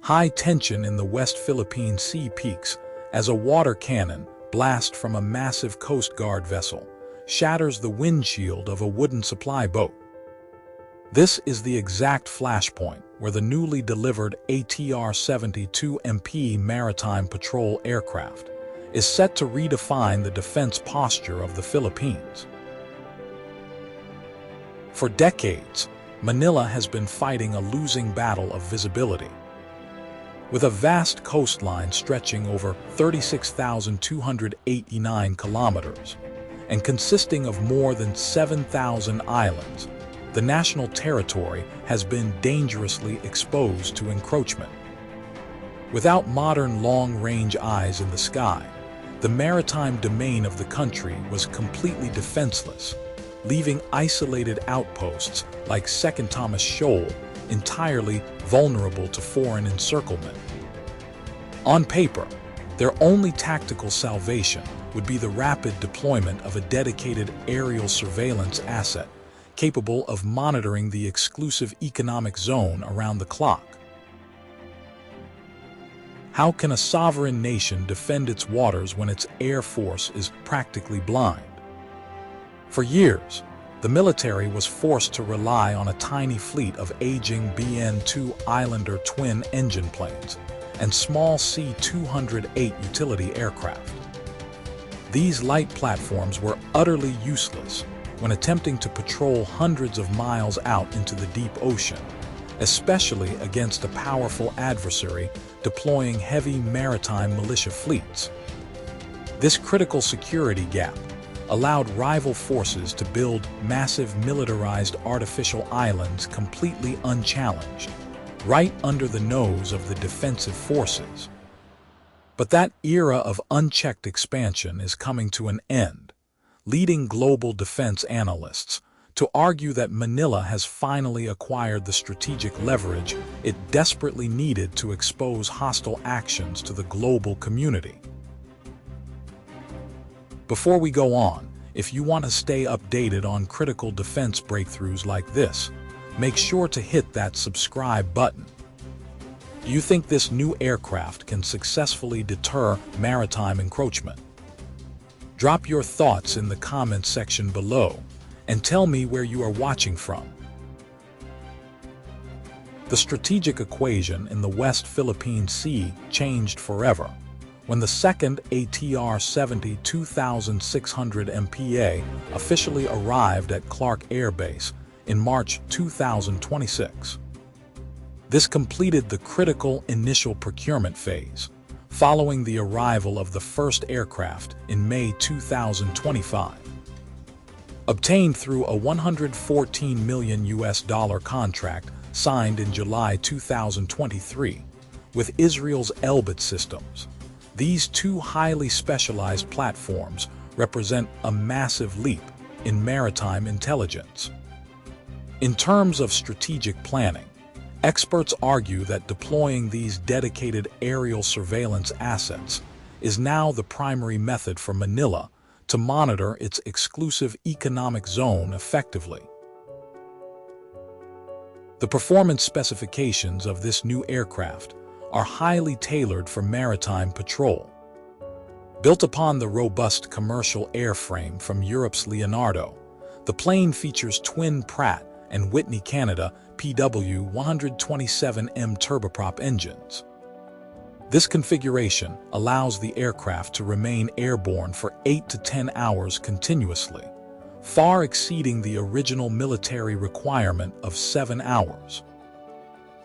High tension in the West Philippine Sea peaks as a water cannon blast from a massive Coast Guard vessel shatters the windshield of a wooden supply boat. This is the exact flashpoint where the newly delivered ATR 72MP maritime patrol aircraft is set to redefine the defense posture of the Philippines. For decades, Manila has been fighting a losing battle of visibility. With a vast coastline stretching over 36,289 kilometers and consisting of more than 7,000 islands, the national territory has been dangerously exposed to encroachment. Without modern long-range eyes in the sky, the maritime domain of the country was completely defenseless, leaving isolated outposts like Second Thomas Shoal entirely vulnerable to foreign encirclement. On paper, their only tactical salvation would be the rapid deployment of a dedicated aerial surveillance asset capable of monitoring the exclusive economic zone around the clock. How can a sovereign nation defend its waters when its air force is practically blind? For years, the military was forced to rely on a tiny fleet of aging BN-2 Islander twin-engine planes and small C-208 utility aircraft. These light platforms were utterly useless when attempting to patrol hundreds of miles out into the deep ocean, especially against a powerful adversary deploying heavy maritime militia fleets. This critical security gap allowed rival forces to build massive militarized artificial islands completely unchallenged, right under the nose of the defensive forces. But that era of unchecked expansion is coming to an end, leading global defense analysts to argue that Manila has finally acquired the strategic leverage it desperately needed to expose hostile actions to the global community. Before we go on, if you want to stay updated on critical defense breakthroughs like this, make sure to hit that subscribe button. Do you think this new aircraft can successfully deter maritime encroachment? Drop your thoughts in the comments section below and tell me where you are watching from. The strategic equation in the West Philippine Sea changed forever when the second ATR 72,600 MPA officially arrived at Clark Air Base in March 2026. This completed the critical initial procurement phase, following the arrival of the first aircraft in May 2025. Obtained through a $114 million contract signed in July 2023 with Israel's Elbit Systems, these two highly specialized platforms represent a massive leap in maritime intelligence. In terms of strategic planning, experts argue that deploying these dedicated aerial surveillance assets is now the primary method for Manila to monitor its exclusive economic zone effectively. The performance specifications of this new aircraft are highly tailored for maritime patrol. Built upon the robust commercial airframe from Europe's Leonardo, the plane features twin Pratt and Whitney Canada PW127M turboprop engines. This configuration allows the aircraft to remain airborne for 8 to 10 hours continuously, far exceeding the original military requirement of 7 hours.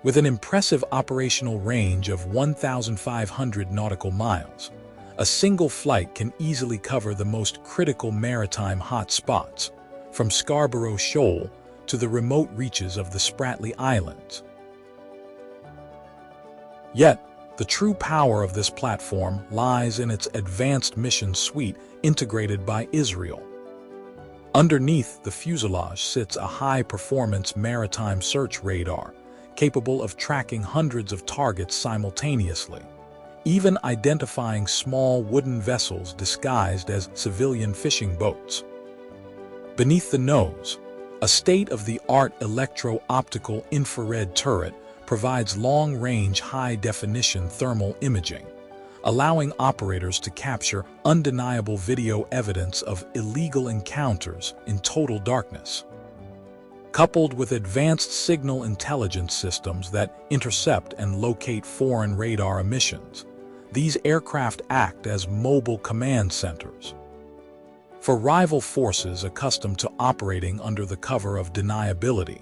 With an impressive operational range of 1,500 nautical miles, a single flight can easily cover the most critical maritime hotspots, from Scarborough Shoal to the remote reaches of the Spratly Islands. Yet, the true power of this platform lies in its advanced mission suite integrated by Israel. Underneath the fuselage sits a high-performance maritime search radar, capable of tracking hundreds of targets simultaneously, even identifying small wooden vessels disguised as civilian fishing boats. Beneath the nose, a state-of-the-art electro-optical infrared turret provides long-range high-definition thermal imaging, allowing operators to capture undeniable video evidence of illegal encounters in total darkness. Coupled with advanced signal intelligence systems that intercept and locate foreign radar emissions, these aircraft act as mobile command centers. For rival forces accustomed to operating under the cover of deniability,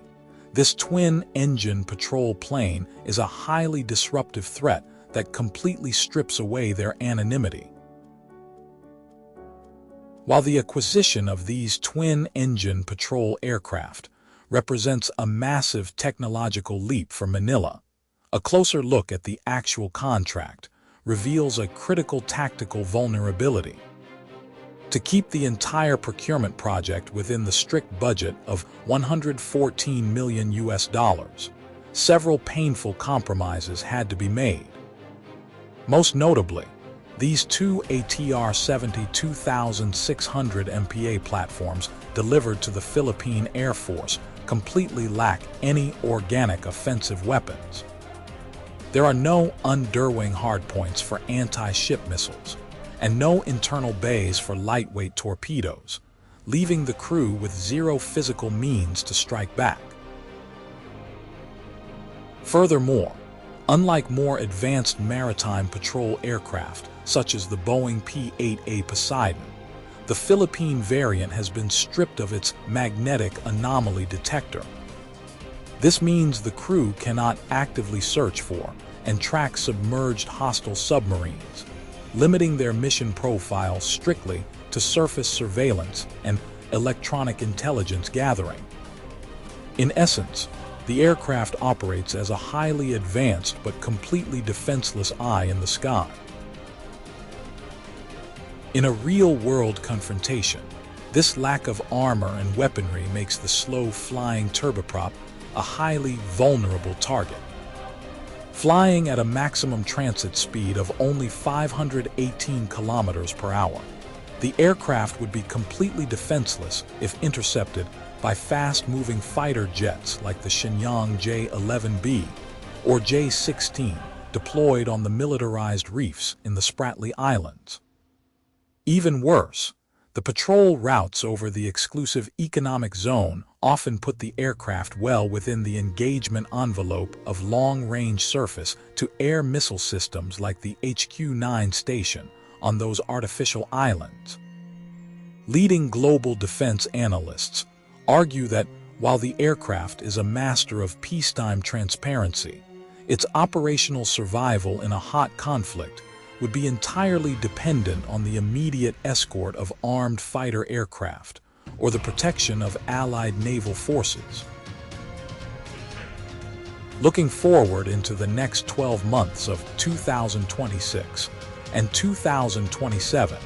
this twin-engine patrol plane is a highly disruptive threat that completely strips away their anonymity. While the acquisition of these twin-engine patrol aircraft represents a massive technological leap for Manila, a closer look at the actual contract reveals a critical tactical vulnerability. To keep the entire procurement project within the strict budget of $114 million, several painful compromises had to be made. Most notably, these two ATR 72,600 MPA platforms delivered to the Philippine Air Force completely lack any organic offensive weapons. There are no underwing hardpoints for anti-ship missiles, and no internal bays for lightweight torpedoes, leaving the crew with zero physical means to strike back. Furthermore, unlike more advanced maritime patrol aircraft, such as the Boeing P-8A Poseidon, the Philippine variant has been stripped of its magnetic anomaly detector. This means the crew cannot actively search for and track submerged hostile submarines, limiting their mission profile strictly to surface surveillance and electronic intelligence gathering. In essence, the aircraft operates as a highly advanced but completely defenseless eye in the sky. In a real-world confrontation, this lack of armor and weaponry makes the slow-flying turboprop a highly vulnerable target. Flying at a maximum transit speed of only 518 kilometers per hour, the aircraft would be completely defenseless if intercepted by fast-moving fighter jets like the Shenyang J-11B or J-16 deployed on the militarized reefs in the Spratly Islands. Even worse, the patrol routes over the exclusive economic zone often put the aircraft well within the engagement envelope of long-range surface-to-air missile systems like the HQ-9 station on those artificial islands. Leading global defense analysts argue that while the aircraft is a master of peacetime transparency, its operational survival in a hot conflict would be entirely dependent on the immediate escort of armed fighter aircraft or the protection of Allied naval forces. Looking forward into the next 12 months of 2026 and 2027,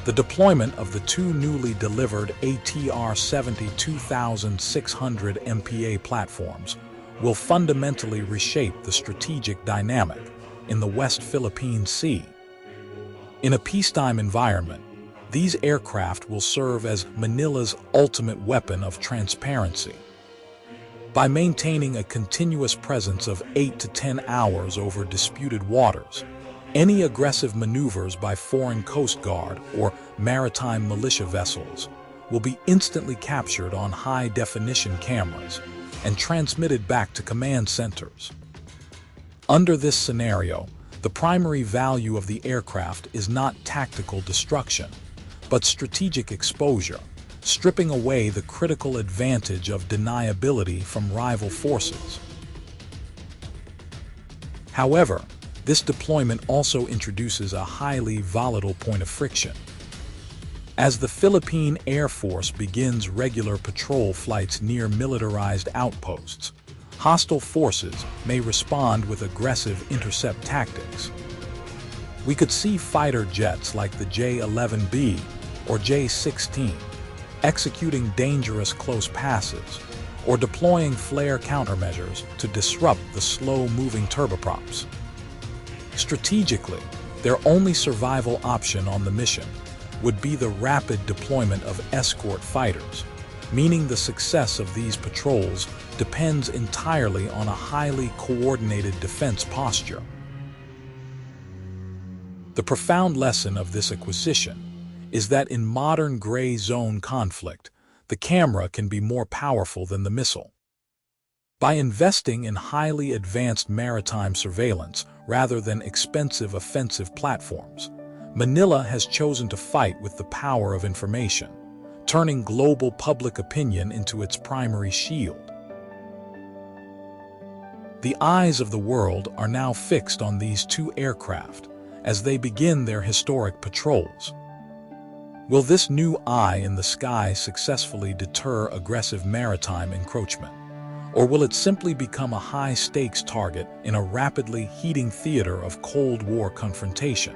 the deployment of the two newly delivered ATR 72,600 MPA platforms will fundamentally reshape the strategic dynamic in the West Philippine Sea. In a peacetime environment, these aircraft will serve as Manila's ultimate weapon of transparency. By maintaining a continuous presence of 8 to 10 hours over disputed waters, any aggressive maneuvers by foreign Coast Guard or maritime militia vessels will be instantly captured on high-definition cameras and transmitted back to command centers. Under this scenario, the primary value of the aircraft is not tactical destruction, but strategic exposure, stripping away the critical advantage of deniability from rival forces. However, this deployment also introduces a highly volatile point of friction. As the Philippine Air Force begins regular patrol flights near militarized outposts, hostile forces may respond with aggressive intercept tactics. We could see fighter jets like the J-11B or J-16 executing dangerous close passes or deploying flare countermeasures to disrupt the slow-moving turboprops. Strategically, their only survival option on the mission would be the rapid deployment of escort fighters, meaning the success of these patrols depends entirely on a highly coordinated defense posture. The profound lesson of this acquisition is that in modern gray zone conflict, the camera can be more powerful than the missile. By investing in highly advanced maritime surveillance rather than expensive offensive platforms, Manila has chosen to fight with the power of information, turning global public opinion into its primary shield. The eyes of the world are now fixed on these two aircraft as they begin their historic patrols. Will this new eye in the sky successfully deter aggressive maritime encroachment? Or will it simply become a high-stakes target in a rapidly heating theater of Cold War confrontation?